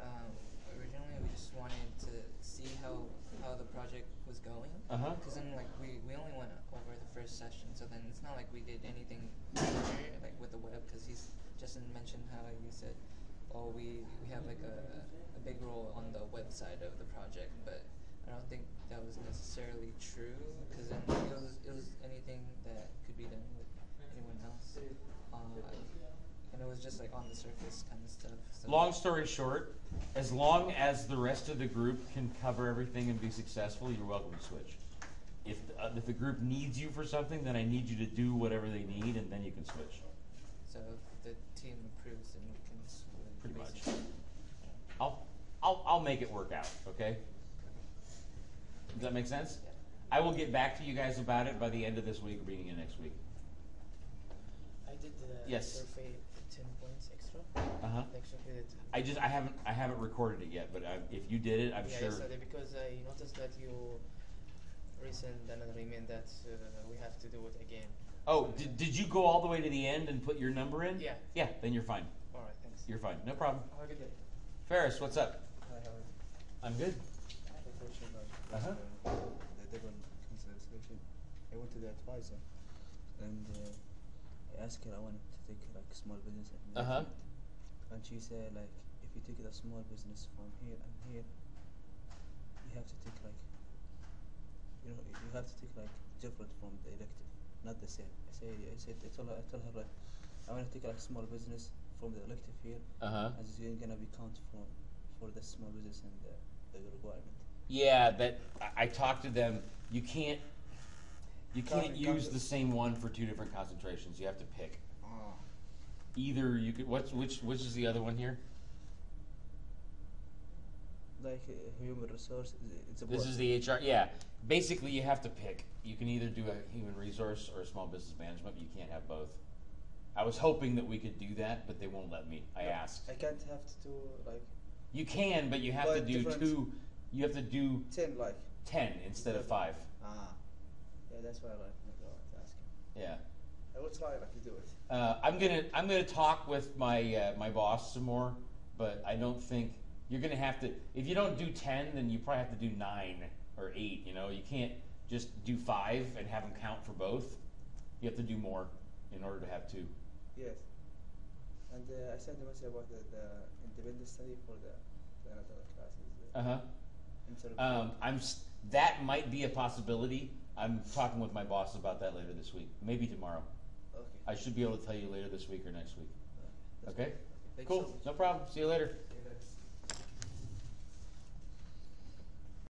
originally we just wanted to see how the project was going. Uh-huh. Because then we only went over the first session, so then it's not like we did anything major, like with the web. Because Justin mentioned how he said, oh, we have like a big role on the website of the project, but I don't think that was necessarily true, because then it was anything that could be done with anyone else, and it was just like on the surface kind of stuff. So. Long story short, as long as the rest of the group can cover everything and be successful, you're welcome to switch. If the group needs you for something, then I need you to do whatever they need, and then you can switch. So if the team approves, then we can switch. Pretty much. basically. I'll make it work out, okay? Does that make sense? Yeah. I will get back to you guys about it by the end of this week or beginning of next week. I did the Yes. survey 10 points extra. Uh-huh. Next week we did. I haven't recorded it yet, but if you did it, I'm Yeah, sure. yesterday because I noticed that you resent another email that we have to do it again. Oh, did you go all the way to the end and put your number in? Yeah. Yeah, then you're fine. All right, thanks. You're fine. No problem. Have a good day. Ferris, what's up? Hi, how are you? I'm good. I have a question about Uh-huh. the double cancellation. I went to the advisor and I asked her I wanted to take like small business and Uh-huh. and she said like if you take the small business from here and here, you have to take like you have to take like different from the elective, not the same. I told her like I want to take like small business from the elective here, Uh-huh. and it's gonna be count for the small business and the requirement. Yeah, that I talked to them. You can't Can't- use can't- the same one for two different concentrations. You have to pick. Ah. Either you could. Which is the other one here? Like human resource, it's a This is the HR. Yeah, basically you have to pick. You can either do a human resource or a small business management. But you can't have both. I was hoping that we could do that, but they won't let me. I asked. I can't have to do like You can, but you have to But do different- two. You have to do 10 like 10 instead of 5. yeah, that's why I like to ask him. Yeah. I will try like to do it. I'm gonna talk with my my boss some more, but I don't think you're gonna have to. If you don't do 10, then you probably have to do 9 or 8. You know, you can't just do 5 and have them count for both. You have to do more in order to have 2. Yes. And I sent a message about the independent study for the another classes. Uh-huh. Instead of That might be a possibility. I'm talking with my boss about that later this week. Maybe tomorrow. okay. I should be able to tell you later this week or next week. That's Okay? perfect. Thank you Cool. so much. No problem. See you later.